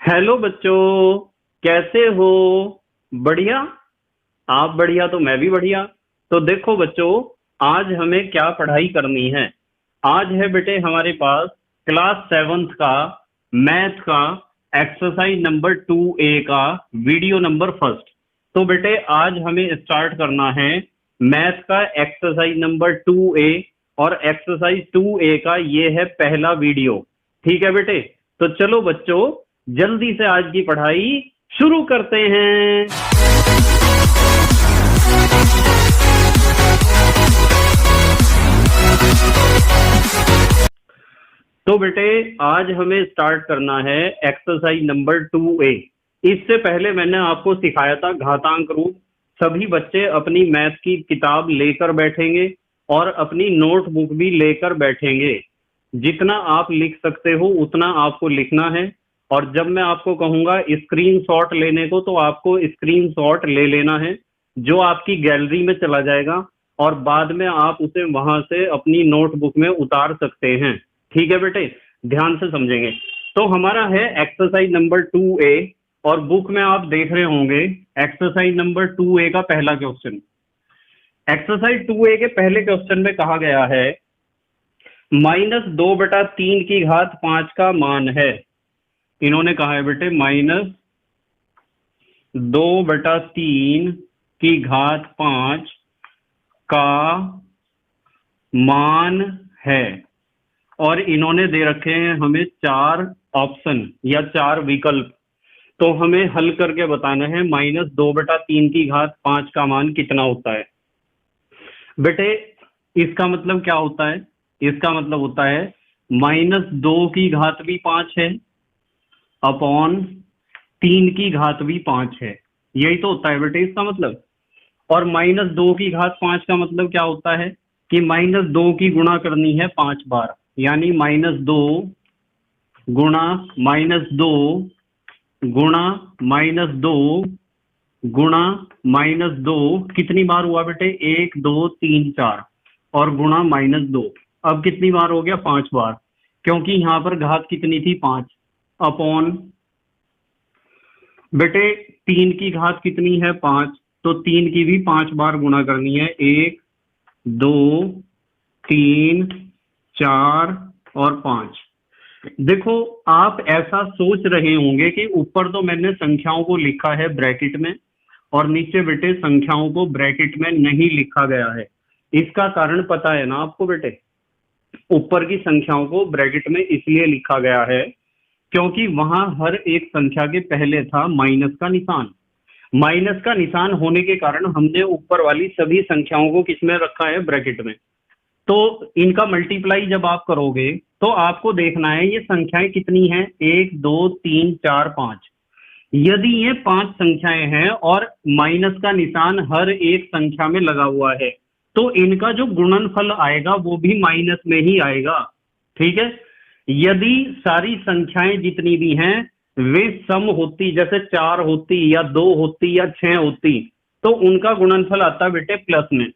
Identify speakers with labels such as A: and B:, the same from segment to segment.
A: Hello बच्चों, कैसे हो? बढ़िया। आप बढ़िया तो मैं भी बढ़िया। तो देखो बच्चों, आज हमें क्या पढ़ाई करनी है। आज है बेटे हमारे पास क्लास सेवन्थ का मैथ का एक्सरसाइज नंबर 2A का वीडियो नंबर फर्स्ट। तो बेटे आज हमें स्टार्ट करना है मैथ का एक्सरसाइज नंबर 2A। और एक्सरसाइज 2A का ये है पहला वीडियो। ठीक है बेटे, तो चलो बच्चों जल्दी से आज की पढ़ाई शुरू करते हैं। तो बेटे आज हमें स्टार्ट करना है एक्सरसाइज नंबर 2A। इससे पहले मैंने आपको सिखाया था घातांक रूप। सभी बच्चे अपनी मैथ की किताब लेकर बैठेंगे और अपनी नोटबुक भी लेकर बैठेंगे। जितना आप लिख सकते हो उतना आपको लिखना है। और जब मैं आपको कहूंगा स्क्रीनशॉट लेने को तो आपको स्क्रीनशॉट ले लेना है, जो आपकी गैलरी में चला जाएगा और बाद में आप उसे वहां से अपनी नोटबुक में उतार सकते हैं। ठीक है बेटे, ध्यान से समझेंगे। तो हमारा है एक्सरसाइज नंबर 2A और बुक में आप देख रहे होंगे एक्सरसाइज नंबर 2A का पहला क्वेश्चन। एक्सरसाइज 2A के पहले क्वेश्चन में कहा गया है -2/3 की घात 5 का मान है। इन्होंने कहा है बेटे -2/3 की घात 5 का मान है। और इन्होंने दे रखे हैं हमें 4 ऑप्शन या 4 विकल्प। तो हमें हल करके बताना है -2/3 की घात 5 का मान कितना होता है। बेटे इसका मतलब क्या होता है? इसका मतलब होता है -2 की घात भी 5 है अपॉन 3 की घात भी 5 है। यही तो होता है बेटे इसका मतलब। और -2 की घात 5 का मतलब क्या होता है कि -2 की गुणा करनी है 5 बार, यानी -2 गुणा -2 गुणा -2 गुणा -2 कितनी बार हुआ बेटे? 1 2 3 4 और गुणा -2। अब कितनी बार हो गया? 5 बार, क्योंकि यहां पर घात कितनी थी? 5 अपॉन बेटे 3 की घात कितनी है? 5। तो 3 की भी 5 बार गुणा करनी है, 1 2 3 4 और 5। देखो आप ऐसा सोच रहे होंगे कि ऊपर तो मैंने संख्याओं को लिखा है ब्रैकेट में और नीचे बेटे संख्याओं को ब्रैकेट में नहीं लिखा गया है। इसका कारण पता है ना आपको बेटे? ऊपर की संख्याओं को ब्रैकेट में इसलिए लिखा गया है क्योंकि वहां हर एक संख्या के पहले था माइनस का निशान। माइनस का निशान होने के कारण हमने ऊपर वाली सभी संख्याओं को किसमें रखा है? ब्रैकेट में। तो इनका मल्टीप्लाई जब आप करोगे तो आपको देखना है ये संख्याएं कितनी हैं? 1 2 3 4 5। यदि ये 5 संख्याएं हैं और माइनस का निशान हर एक संख्या में लगा हुआ है तो इनका जो गुणनफल आएगा वो भी माइनस में ही आएगा। ठीक है, यदि सारी संख्याएं जितनी भी हैं वे सम होती, जैसे 4 होती या 2 होती या 6 होती, तो उनका गुणनफल आता बेटे प्लस में।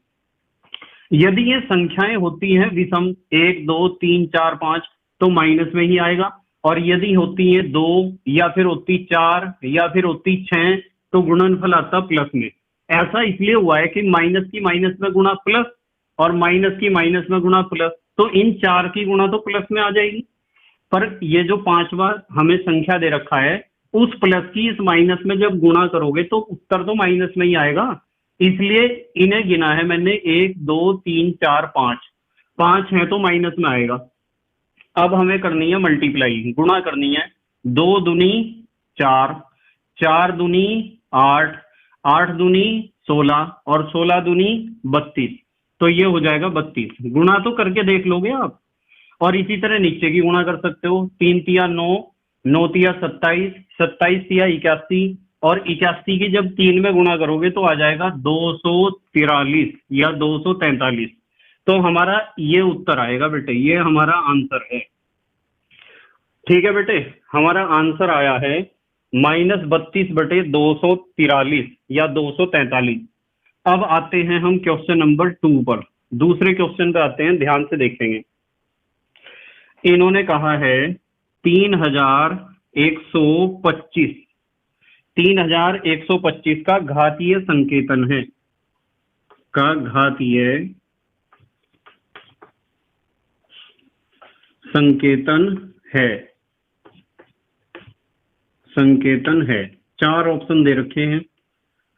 A: यदि ये संख्याएं होती हैं विषम 1 2 3 4 5 तो माइनस में ही आएगा। और यदि होती है 2 या फिर होती 4 या फिर होती 6 तो गुणनफल आता प्लस में। ऐसा इसलिए हुआ है कि माइनस की माइनस में गुणा प्लस और माइनस की माइनस में गुणा प्लस, तो इन 4 की गुणा तो प्लस में आ जाएगी। पर ये जो 5 बार हमें संख्या दे रखा है उस प्लस की इस माइनस में जब गुणा करोगे तो उत्तर तो माइनस में ही आएगा। इसलिए इन्हें गिना है मैंने 1 2 3 4 5। 5 है तो माइनस में आएगा। अब हमें करनी है मल्टीप्लाई, गुणा करनी है। 2 दूनी 4, 4 दूनी 8, 8 दूनी 16 और 16 दूनी 32। तो ये हो जाएगा 32। गुणा तो करके देख लोगे आप। और इसी तरह नीचे की गुणा कर सकते हो। 3 तिया 9, 9 तिया 27, 27 तिया 81 और 81 की जब 3 में गुणा करोगे तो आ जाएगा 243 या 243। तो हमारा ये उत्तर आएगा बेटे, ये हमारा आंसर है। ठीक है बेटे, हमारा आंसर आया है -32/243 या 243। अब आते हैं हम क्वेश्चन नंबर 2 पर। दूसरे क्वेश्चन पे आते हैं, ध्यान से देखेंगे। इन्होंने कहा है 3000 125, 3125 का घातीय संकेतन है, का घातीय संकेतन है, संकेतन है। 4 ऑप्शन दे रखे हैं,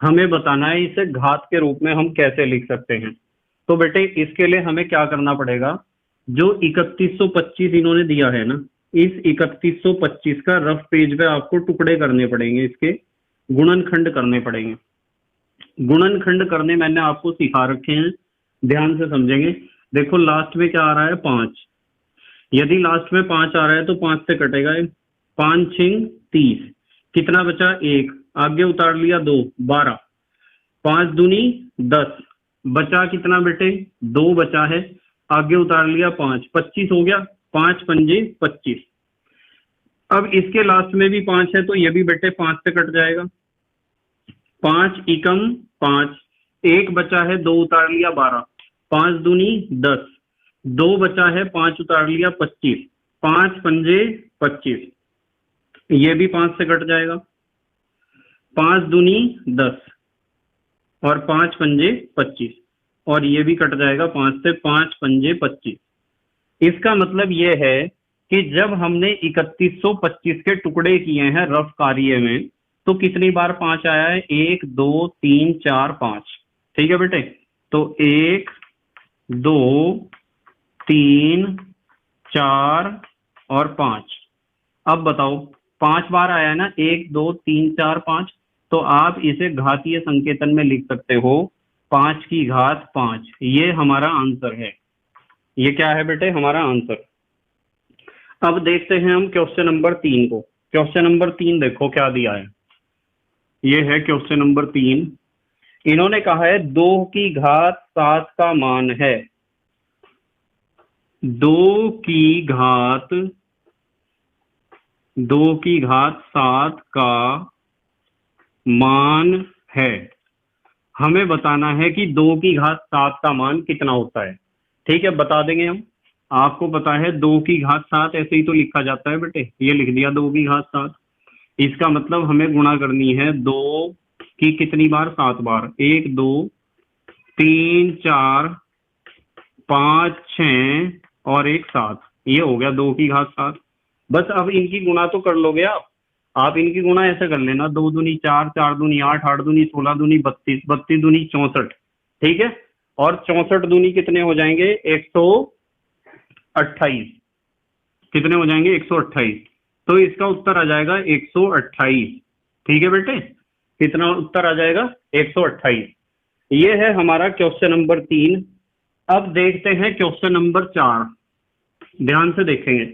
A: हमें बताना है इसे घात के रूप में हम कैसे लिख सकते हैं। तो बेटे इसके लिए हमें क्या करना पड़ेगा, जो 3125 इन्होंने दिया है ना, इस 3125 का रफ पेज पे आपको टुकड़े करने पड़ेंगे, इसके गुणनखंड करने पड़ेंगे। गुणनखंड करने मैंने आपको सिखा रखे हैं, ध्यान से समझेंगे। देखो लास्ट में क्या आ रहा है, 5। यदि लास्ट में 5 आ रहा है तो 5 से कटेगा 5 6 30, कितना बचा 1, आगे उतार लिया 2, 12, 5 दूनी 10, बचा कितना बेटे 2 बचा है, आगे उतार लिया 5, 25 हो गया, 5 पंजे 25। अब इसके लास्ट में भी 5 है तो ये भी बेटे 5 से कट जाएगा, 5 एकम 5, 1 बचा है, 2 उतार लिया 12, 5 दूनी 10, 2 बचा है, 5 उतार लिया 25, 5 पंजे 25, ये भी 5 से कट जाएगा, 5 दूनी 10 और 5 पंजे 25, और ये भी कट जाएगा 5 से, 5 पंजे 25। इसका मतलब ये है कि जब हमने 3125 के टुकड़े किए हैं रफ कार्य में, तो कितनी बार 5 आया है, 1 2 3 4 5। ठीक है बेटे, तो 1 2 3 4 और 5। अब बताओ 5 बार आया है ना, 1 2 3 4 5, तो आप इसे घातीय संकेतन में लिख सकते हो 5 की घात 5। ये हमारा आंसर है, ये क्या है बेटे हमारा आंसर। अब देखते हैं हम क्वेश्चन नंबर 3 को। क्वेश्चन नंबर 3 देखो क्या दिया है, ये है क्वेश्चन नंबर 3। इन्होंने कहा है 2 की घात 7 का मान है, 2 की घात 7 का मान है। हमें बताना है कि 2 की घात 7 का मान कितना होता है। ठीक है, बता देंगे हम। आपको पता है 2 की घात 7 ऐसे ही तो लिखा जाता है बेटे, ये लिख दिया 2 की घात 7। इसका मतलब हमें गुणा करनी है 2 की कितनी बार, 7 बार, 1 2 3 4 5 6 और 1 7, ये हो गया 2 की घात 7। बस अब इनकी गुणा तो कर लोगे आप इनकी गुणा ऐसे कर लेना, 2 दूनी 4, 4 दूनी 8, 8 दूनी 16, दूनी 32, 32 दूनी 64। ठीक है, और 64 दूनी कितने हो जाएंगे, 128। कितने हो जाएंगे, 128। तो इसका उत्तर आ जाएगा 128। ठीक है बेटे, कितना उत्तर आ जाएगा, 128। ये है हमारा क्वेश्चन नंबर 3। अब देखते हैं क्वेश्चन नंबर 4, ध्यान से देखेंगे।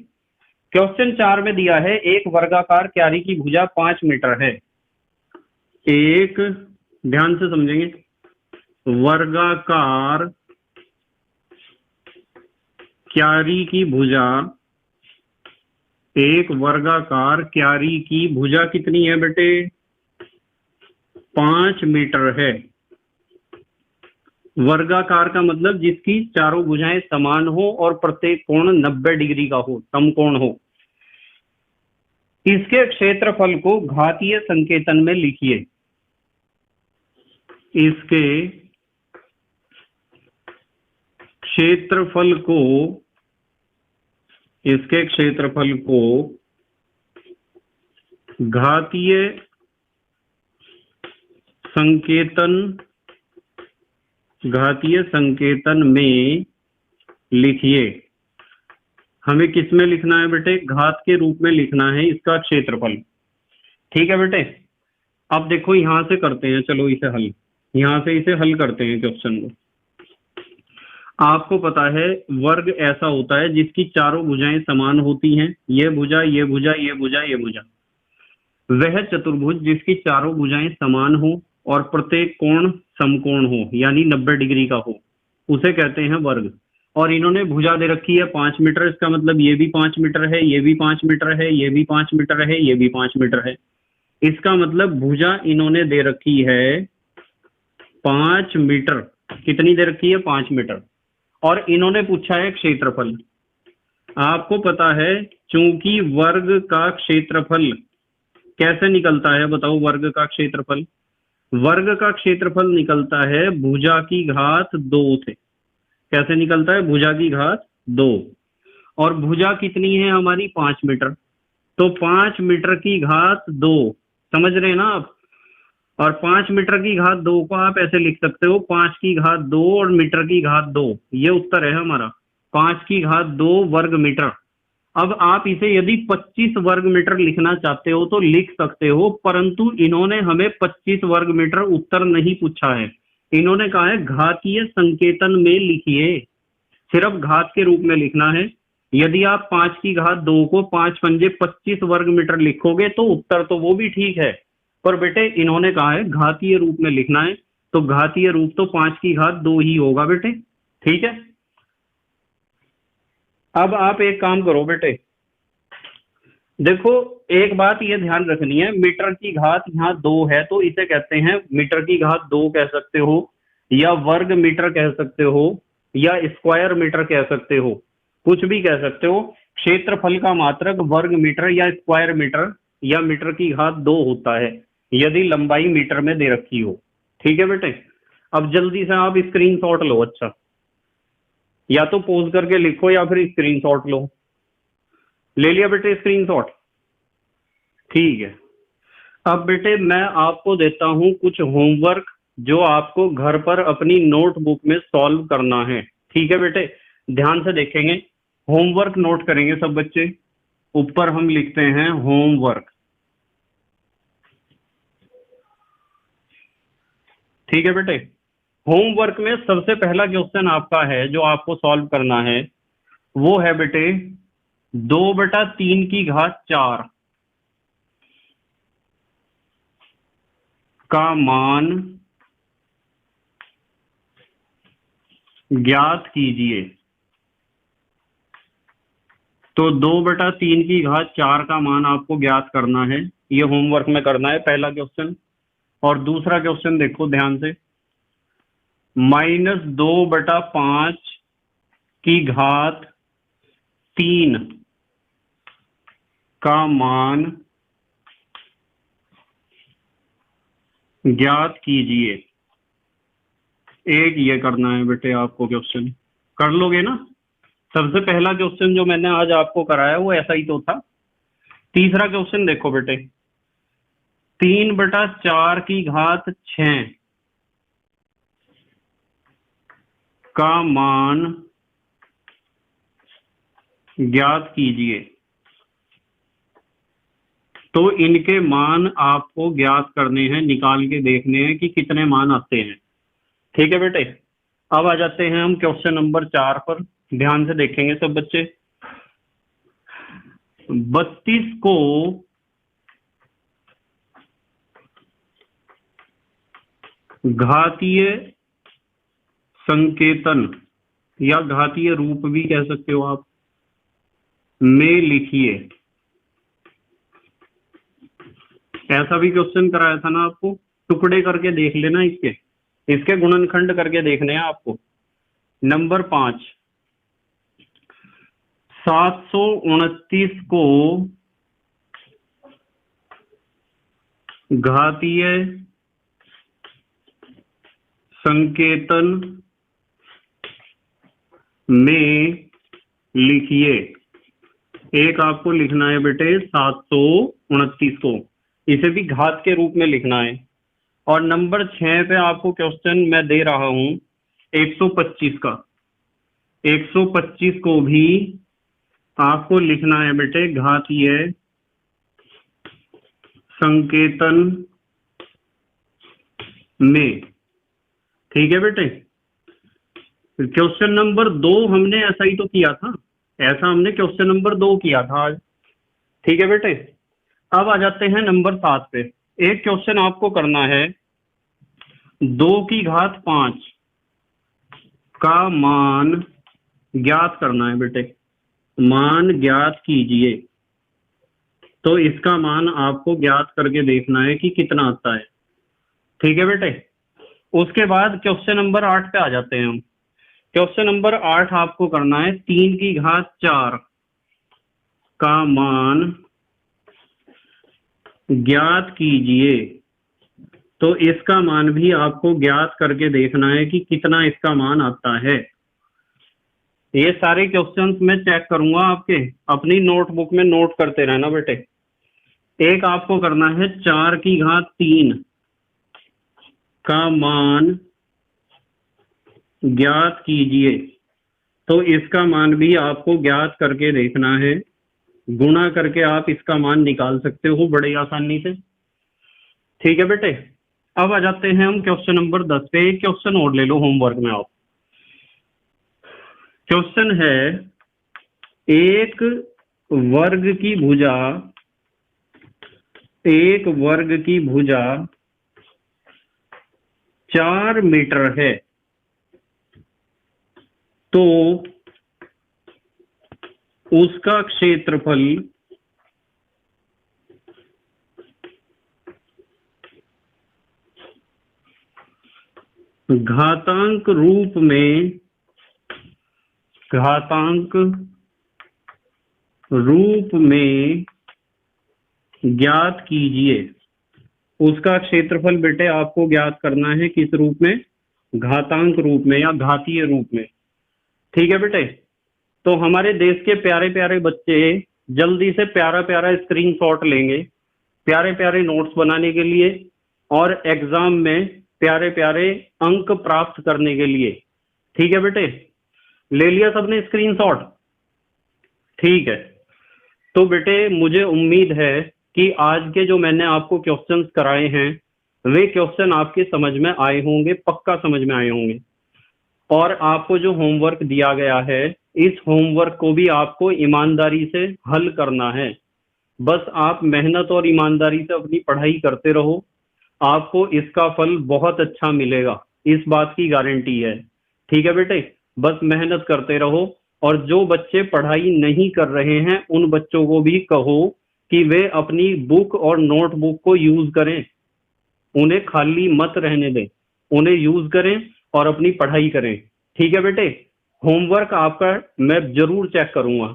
A: क्वेश्चन 4 में दिया है एक वर्गाकार क्यारी की भुजा 5 मीटर है। एक, ध्यान से समझेंगे, वर्गाकार क्यारी की भुजा, एक वर्गाकार क्यारी की भुजा कितनी है बेटे, 5 मीटर है। वर्गाकार का मतलब जिसकी चारों भुजाएं समान हो और प्रत्येक कोण 90 डिग्री का हो, समकोण हो। इसके क्षेत्रफल को घातीय संकेतन में लिखिए। इसके क्षेत्रफल को घातीय संकेतन में लिखिए। हमें किस में लिखना है बेटे, घात के रूप में लिखना है इसका क्षेत्रफल। ठीक है बेटे, अब देखो यहां से करते हैं, चलो इसे हल, यहां से इसे हल करते हैं क्वेश्चन को। आपको पता है वर्ग ऐसा होता है जिसकी चारों भुजाएं समान होती हैं, ये भुजा, ये भुजा, ये भुजा, ये भुजा। वह चतुर्भुज जिसकी चारों भुजाएं समान हो और प्रत्येक कोण समकोण हो, यानी 90 डिग्री का हो, उसे कहते हैं वर्ग। और इन्होंने भुजा दे रखी है 5 मीटर, इसका मतलब ये भी 5 मीटर है, ये भी 5 मीटर है, ये भी 5 मीटर है, ये भी 5 मीटर है। इसका मतलब भुजा इन्होंने दे रखी है 5 मीटर। कितनी दे रखी है, 5 मीटर। और इन्होंने पूछा है क्षेत्रफल। आपको पता है चूंकि वर्ग का क्षेत्रफल कैसे निकलता है, बताओ वर्ग का क्षेत्रफल। वर्ग का क्षेत्रफल निकलता है भुजा की घात 2 से। कैसे निकलता है? भुजा की घात 2। और भुजा कितनी है हमारी? 5 मीटर। तो 5 मीटर की घात 2, समझ रहे हैं ना आप? और 5 मीटर की घात 2 को आप ऐसे लिख सकते हो 5 की घात 2 और मीटर की घात 2। ये उत्तर है हमारा, 5 की घात 2 वर्ग मीटर। अब आप इसे यदि 25 वर्ग मीटर लिखना चाहते हो तो लिख सकते हो, परंतु इन्होंने हमें 25 वर्ग मीटर उत्तर नहीं पूछा है। इन्होंने कहा है घातीय संकेतन में लिखिए, सिर्फ घात के रूप में लिखना है। यदि आप 5 की घात 2 को 5 पंजे 25 वर्ग मीटर लिखोगे तो उत्तर तो वो भी ठीक है, पर बेटे इन्होंने कहा है घातीय रूप में लिखना है, तो घातीय रूप तो 5 की घात 2 ही होगा बेटे। ठीक है, अब आप एक काम करो बेटे, देखो एक बात ये ध्यान रखनी है, मीटर की घात यहाँ 2 है तो इसे कहते हैं मीटर की घात 2 कह सकते हो, या वर्ग मीटर कह सकते हो, या स्क्वायर मीटर कह सकते हो, कुछ भी कह सकते हो। क्षेत्रफल का मात्रक वर्ग मीटर या स्क्वायर मीटर या मीटर की घात 2 होता है यदि लंबाई मीटर में दे रखी हो। ठीक है बेटे, अब जल्दी से आप स्क्रीनशॉट लो। अच्छा, या तो पॉज करके लिखो या फिर स्क्रीनशॉट लो। ले लिया बेटे स्क्रीनशॉट? ठीक है। अब बेटे मैं आपको देता हूं कुछ होमवर्क जो आपको घर पर अपनी नोटबुक में सॉल्व करना है। ठीक है बेटे, ध्यान से देखेंगे, होमवर्क नोट करेंगे सब बच्चे। ऊपर हम लिखते हैं होमवर्क। ठीक है बेटे, होमवर्क में सबसे पहला क्वेश्चन आपका है जो आपको सॉल्व करना है, वो है बेटे 2/3 की घात 4 का मान ज्ञात कीजिए। तो 2/3 की घात 4 का मान आपको ज्ञात करना है, ये होमवर्क में करना है पहला क्वेश्चन। और दूसरा क्वेश्चन देखो ध्यान से, -2/5 की घात 3 का मान ज्ञात कीजिए। एक ये करना है बेटे आपको क्वेश्चन, कर लोगे ना? सबसे पहला क्वेश्चन जो मैंने आज आपको कराया वो ऐसा ही तो था। तीसरा क्वेश्चन देखो बेटे, 3/4 की घात 6 का मान ज्ञात कीजिए। तो इनके मान आपको ज्ञात करने हैं, निकाल के देखने हैं कि कितने मान आते हैं। ठीक है बेटे, अब आ जाते हैं हम क्वेश्चन नंबर 4 पर। ध्यान से देखेंगे सब बच्चे। 32 को घातीय संकेतन या घातीय रूप भी कह सकते हो आप में लिखिए। ऐसा भी क्वेश्चन कराया था ना आपको, टुकड़े करके देख लेना, इसके गुणनखंड करके देखने हैं आपको। नंबर 5, 729 को घातीय संकेतन में लिखिए। एक आपको लिखना है बेटे 729 को, इसे भी घात के रूप में लिखना है। और नंबर 6 पे आपको क्वेश्चन मैं दे रहा हूं 125 का। 125 को भी आपको लिखना है बेटे घातीय संकेतन में। ठीक है बेटे, क्वेश्चन नंबर 2 हमने ऐसा ही तो किया था, ऐसा हमने क्वेश्चन नंबर 2 किया था आज। ठीक है बेटे, अब आ जाते हैं नंबर 7 पे। एक क्वेश्चन आपको करना है 2 की घात 5 का मान ज्ञात करना है बेटे, मान ज्ञात कीजिए। तो इसका मान आपको ज्ञात करके देखना है कि कितना आता है। ठीक है बेटे, उसके बाद क्वेश्चन नंबर 8 पे आ जाते हैं हम। क्वेश्चन नंबर 8 आपको करना है 3 की घात 4 का मान ज्ञात कीजिए। तो इसका मान भी आपको ज्ञात करके देखना है कि कितना इसका मान आता है। ये सारे क्वेश्चंस मैं चेक करूंगा आपके, अपनी नोटबुक में नोट करते रहना बेटे। एक आपको करना है 4 की घात 3 का मान ज्ञात कीजिए। तो इसका मान भी आपको ज्ञात करके देखना है, गुणा करके आप इसका मान निकाल सकते हो बड़े आसानी से। ठीक है बेटे, अब आ जाते हैं हम क्वेश्चन नंबर 10 पे। एक क्वेश्चन और ले लो होमवर्क में आप। क्वेश्चन है, एक वर्ग की भुजा 4 मीटर है, तो उसका क्षेत्रफल घातांक रूप में ज्ञात कीजिए। उसका क्षेत्रफल बेटे आपको ज्ञात करना है किस रूप में? घातांक रूप में या घातीय रूप में। ठीक है बेटे, तो हमारे देश के प्यारे प्यारे बच्चे जल्दी से प्यारा प्यारा स्क्रीनशॉट लेंगे प्यारे प्यारे नोट्स बनाने के लिए और एग्जाम में प्यारे प्यारे अंक प्राप्त करने के लिए। ठीक है बेटे, ले लिया सबने स्क्रीनशॉट? ठीक है, तो बेटे मुझे उम्मीद है कि आज के जो मैंने आपको क्वेश्चंस कराए हैं वे क्वेश्चन आपके समझ में आए होंगे, पक्का समझ में आए होंगे। और आपको जो होमवर्क दिया गया है, इस होमवर्क को भी आपको ईमानदारी से हल करना है। बस आप मेहनत और ईमानदारी से अपनी पढ़ाई करते रहो, आपको इसका फल बहुत अच्छा मिलेगा, इस बात की गारंटी है। ठीक है बेटे, बस मेहनत करते रहो। और जो बच्चे पढ़ाई नहीं कर रहे हैं उन बच्चों को भी कहो कि वे अपनी बुक और नोटबुक को यूज करें, उन्हें खाली मत रहने दें, उन्हें यूज करें और अपनी पढ़ाई करें। ठीक है बेटे, होमवर्क आपका मैं जरूर चेक करूंगा।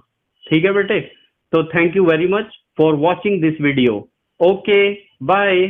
A: ठीक है बेटे, तो thank you very much for watching this video. Okay, bye.